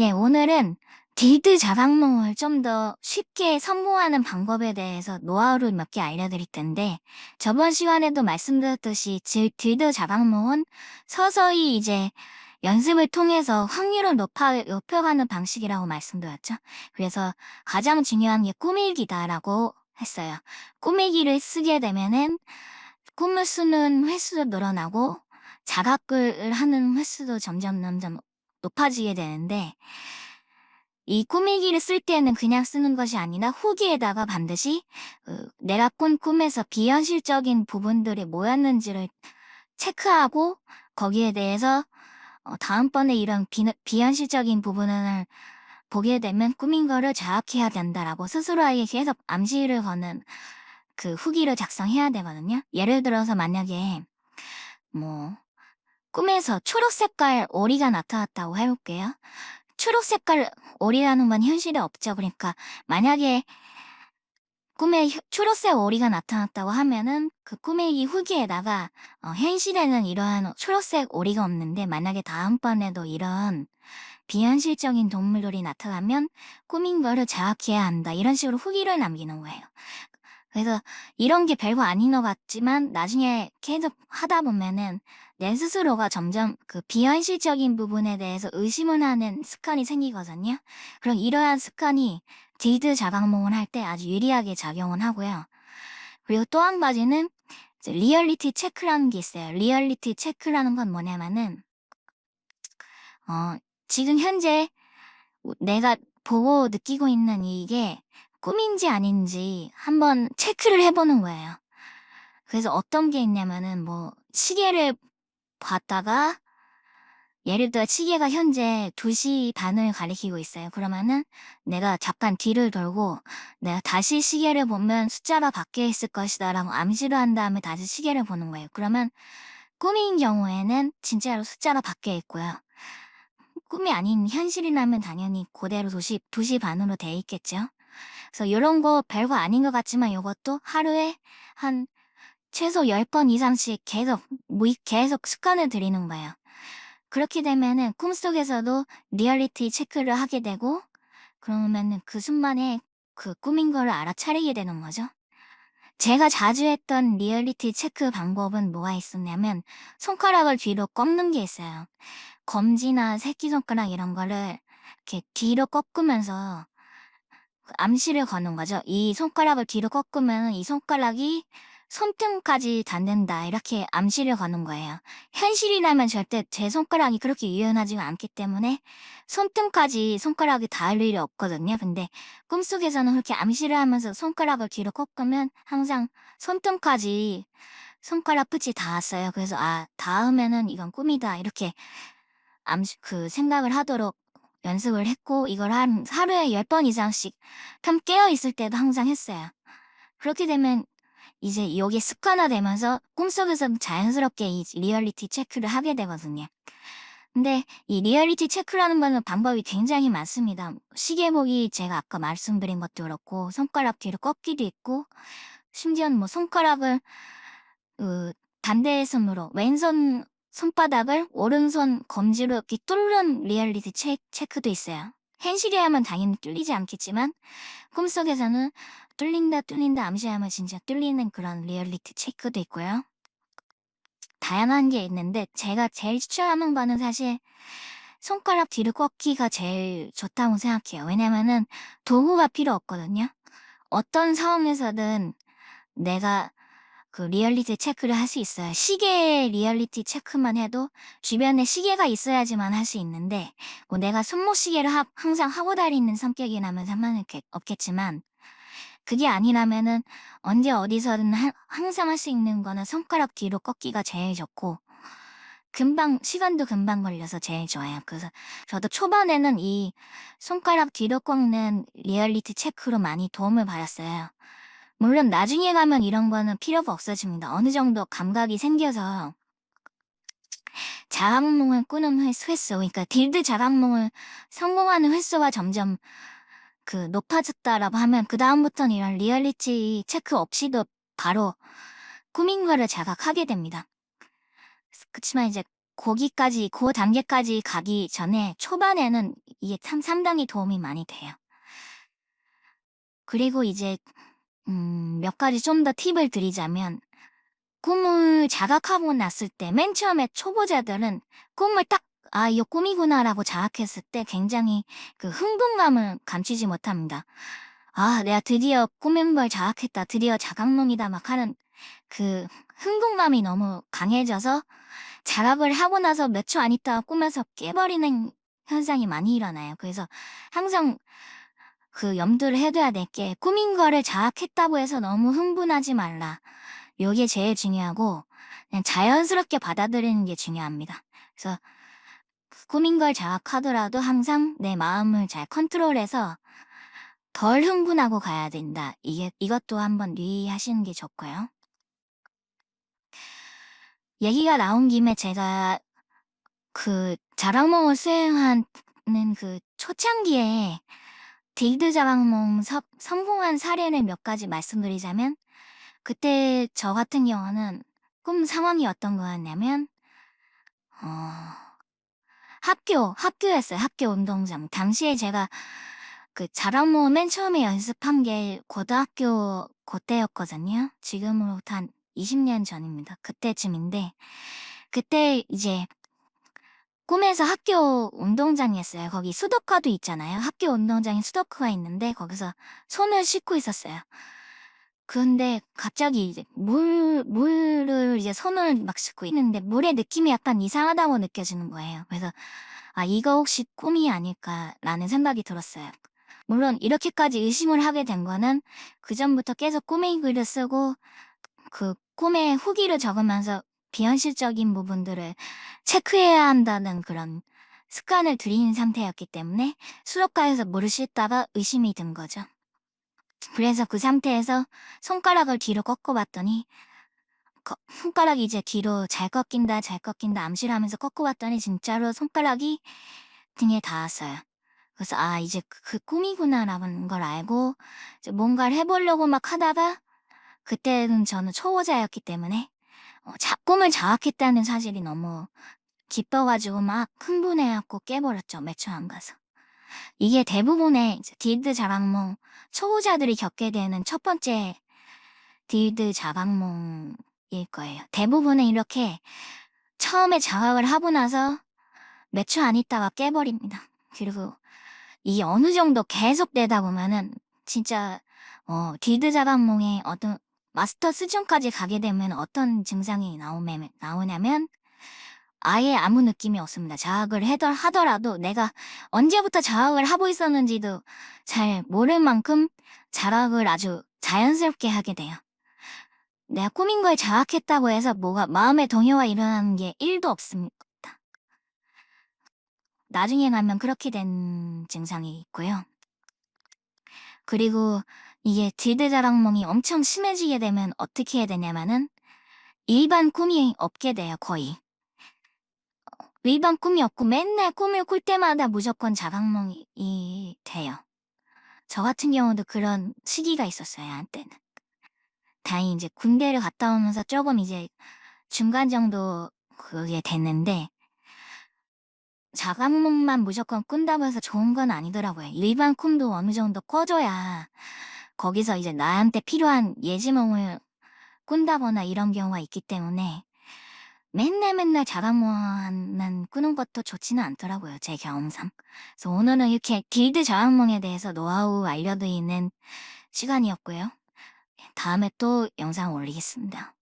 네, 오늘은 딜드 자각몽을 좀 더 쉽게 성공하는 방법에 대해서 노하우를 몇 개 알려드릴 텐데, 저번 시간에도 말씀드렸듯이 딜드 자각몽은 서서히 이제 연습을 통해서 확률을 높여가는 방식이라고 말씀드렸죠. 그래서 가장 중요한 게 꾸미기다라고 했어요. 꾸미기를 쓰게 되면은 꿈을 쓰는 횟수도 늘어나고 자각을 하는 횟수도 점점 높아지게 되는데, 이 꾸미기를 쓸 때는 그냥 쓰는 것이 아니라 후기에다가 반드시 내가 꾼 꿈에서 비현실적인 부분들이 뭐였는지를 체크하고 거기에 대해서 다음번에 이런 비현실적인 부분을 보게 되면 꾸민 거를 자학해야 된다라고 스스로에게 계속 암시를 거는 그 후기를 작성해야 되거든요. 예를 들어서 만약에 뭐 꿈에서 초록 색깔 오리가 나타났다고 해볼게요. 초록 색깔 오리라는 건 현실에 없죠. 그러니까 만약에 꿈에 초록색 오리가 나타났다고 하면은 그 꾸미기 후기에다가 현실에는 이러한 초록색 오리가 없는데 만약에 다음번에도 이런 비현실적인 동물들이 나타나면 꾸민 거를 자학해야 한다. 이런 식으로 후기를 남기는 거예요. 그래서 이런 게 별거 아닌 것 같지만 나중에 계속 하다 보면은 내 스스로가 점점 그 비현실적인 부분에 대해서 의심을 하는 습관이 생기거든요. 그럼 이러한 습관이 딜드 자각몽을 할 때 아주 유리하게 작용을 하고요. 그리고 또 한 가지는 이제 리얼리티 체크라는 게 있어요. 리얼리티 체크라는 건 뭐냐면은 어, 지금 현재 내가 보고 느끼고 있는 이게 꿈인지 아닌지 한번 체크를 해보는 거예요. 그래서 어떤 게 있냐면은 뭐 시계를 봤다가 예를 들어 시계가 현재 2시 반을 가리키고 있어요. 그러면은 내가 잠깐 뒤를 돌고 내가 다시 시계를 보면 숫자가 바뀌어 있을 것이다 라고 암시를 한 다음에 다시 시계를 보는 거예요. 그러면 꿈인 경우에는 진짜로 숫자가 바뀌어 있고요. 꿈이 아닌 현실이라면 당연히 그대로 2시 반으로 돼 있겠죠. 그래서 이런 거 별거 아닌 것 같지만 이것도 하루에 한 최소 10번 이상씩 계속 습관을 들이는 거예요. 그렇게 되면은 꿈속에서도 리얼리티 체크를 하게 되고, 그러면은 그 순간에 그 꿈인 거를 알아차리게 되는 거죠. 제가 자주 했던 리얼리티 체크 방법은 뭐가 있었냐면, 손가락을 뒤로 꺾는 게 있어요. 검지나 새끼손가락 이런 거를 이렇게 뒤로 꺾으면서 암시를 거는 거죠. 이 손가락을 뒤로 꺾으면 이 손가락이 손등까지 닿는다. 이렇게 암시를 거는 거예요. 현실이라면 절대 제 손가락이 그렇게 유연하지가 않기 때문에 손등까지 손가락이 닿을 일이 없거든요. 근데 꿈속에서는 그렇게 암시를 하면서 손가락을 뒤로 꺾으면 항상 손등까지 손가락 끝이 닿았어요. 그래서 다음에는 이건 꿈이다. 이렇게 생각을 하도록 연습을 했고, 이걸 하루에 10번 이상씩 깨어있을 때도 항상 했어요. 그렇게 되면 이제 이게 습관화되면서 꿈속에서 자연스럽게 이 리얼리티 체크를 하게 되거든요. 근데 이 리얼리티 체크라는 거는 방법이 굉장히 많습니다. 시계 보기 제가 아까 말씀드린 것도 그렇고, 손가락 뒤로 꺾기도 있고, 심지어는 뭐 손가락을 반대의 손으로 왼손 손바닥을 오른손 검지로 이렇게 뚫는 리얼리티 체크도 있어요. 현실이라면 당연히 뚫리지 않겠지만 꿈속에서는 뚫린다 암시하면 진짜 뚫리는 그런 리얼리티 체크도 있고요. 다양한 게 있는데 제가 제일 추천하는 거는 사실 손가락 뒤로 꺾기가 제일 좋다고 생각해요. 왜냐면은 도구가 필요 없거든요. 어떤 상황에서든 내가 그 리얼리티 체크를 할 수 있어요. 시계 리얼리티 체크만 해도 주변에 시계가 있어야지만 할 수 있는데 뭐 내가 손목시계를 항상 하고 다니는 성격이라면 상관은 없겠지만 그게 아니라면은 언제 어디서든 항상 할 수 있는 거는 손가락 뒤로 꺾기가 제일 좋고 시간도 금방 걸려서 제일 좋아요. 그래서 저도 초반에는 이 손가락 뒤로 꺾는 리얼리티 체크로 많이 도움을 받았어요. 물론 나중에 가면 이런 거는 필요가 없어집니다. 어느 정도 감각이 생겨서 자각몽을 꾸는 횟수, 그러니까 딜드 자각몽을 성공하는 횟수가 점점 높아졌다라고 하면 그 다음부터는 이런 리얼리티 체크 없이도 바로 꾸민 거를 자각하게 됩니다. 그치만 이제 거기까지 그 단계까지 가기 전에 초반에는 이게 상당히 도움이 많이 돼요. 그리고 이제 몇 가지 좀 더 팁을 드리자면 꿈을 자각하고 났을 때 맨 처음에 초보자들은 꿈을 딱 '아 이거 꿈이구나.'라고 자각했을 때 굉장히 그 흥분감을 감추지 못합니다. '아 내가 드디어 꿈인 걸 자각했다. 드디어 자각몽이다.' 막 하는 그 흥분감이 너무 강해져서 자각을 하고 나서 몇 초 안 있다가 꿈에서 깨버리는 현상이 많이 일어나요. 그래서 항상 그 염두를 해 둬야 될 게 '꿈인 거를 자각했다고 해서 너무 흥분하지 말라.' 요게 제일 중요하고 그냥 자연스럽게 받아들이는 게 중요합니다. 그래서 꿈인 걸 자각하더라도 항상 내 마음을 잘 컨트롤해서 덜 흥분하고 가야 된다. 이것도 한번 유의하시는 게 좋고요. 얘기가 나온 김에 제가 그 자각몽을 수행하는 그 초창기에 딜드 자각몽 성공한 사례를 몇 가지 말씀드리자면 그때 저 같은 경우는 꿈 상황이 어떤 거였냐면 어 학교였어요. 학교 운동장. 당시에 제가 그 자각몽을 맨 처음에 연습한 게 고등학교 그때였거든요. 지금으로부터 한 20년 전입니다. 그때쯤인데 그때 이제 꿈에서 학교 운동장이었어요. 거기 수도카도 있잖아요. 학교 운동장에 수도크가 있는데 거기서 손을 씻고 있었어요. 근데 갑자기 이제 물을 이제 손을 막 씻고 있는데 물의 느낌이 약간 이상하다고 느껴지는 거예요. 그래서 '아 이거 혹시 꿈이 아닐까.'라는 생각이 들었어요. 물론 이렇게까지 의심을 하게 된 거는 그전부터 계속 꿈의 글을 쓰고 그 꿈의 후기를 적으면서 비현실적인 부분들을 체크해야 한다는 그런 습관을 들인 상태였기 때문에 수도가에서 물을 씻다가 의심이 든 거죠. 그래서 그 상태에서 손가락을 뒤로 꺾어 봤더니 손가락이 이제 뒤로 잘 꺾인다 잘 꺾인다 암시하면서 꺾어 봤더니 진짜로 손가락이 등에 닿았어요. 그래서 '아 이제 그 꿈이구나.'라는 걸 알고 이제 뭔가를 해 보려고 막 하다가 그때는 저는 초보자였기 때문에 꿈을 자각했다는 사실이 너무 기뻐 가지고 막 흥분해 갖고 깨버렸죠, 몇 초 안 가서. 이게 대부분의 이제 딜드 자각몽 초보자들이 겪게 되는 첫 번째 딜드 자각몽일 거예요. 대부분은 이렇게 처음에 자각을 하고 나서 몇 초 안 있다가 깨버립니다. 그리고 이게 어느 정도 계속되다 보면은 진짜 딜드 자각몽의 어떤 마스터 수준까지 가게 되면 어떤 증상이 나오냐면 아예 아무 느낌이 없습니다. 자각을 하더라도 내가 언제부터 자각을 하고 있었는지도 잘 모를 만큼 자각을 아주 자연스럽게 하게 돼요. 내가 꿈인 걸 자각했다고 해서 뭐가 마음의 동요가 일어나는 게 1도 없습니다. 나중에 가면 그렇게 된 증상이 있고요. 그리고 이게 딜드자락몽이 엄청 심해지게 되면 어떻게 해야 되냐면은 일반 꿈이 없게 돼요, 거의. 일반 꿈이 없고 맨날 꿈을 꿀 때마다 무조건 자각몽이 돼요. 저 같은 경우도 그런 시기가 있었어요, 한때는. 다행히 이제 군대를 갔다 오면서 조금 이제 중간 정도 그게 됐는데 자각몽만 무조건 꾼다고 해서 좋은 건 아니더라고요. 일반 꿈도 어느 정도 꿔줘야 거기서 이제 나한테 필요한 예지몽을 꾼다거나 이런 경우가 있기 때문에 맨날 자각몽만 꾸는 것도 좋지는 않더라고요. 제 경험상. 그래서 오늘은 이렇게 길드 자각몽에 대해서 노하우 알려드리는 시간이었고요. 다음에 또 영상 올리겠습니다.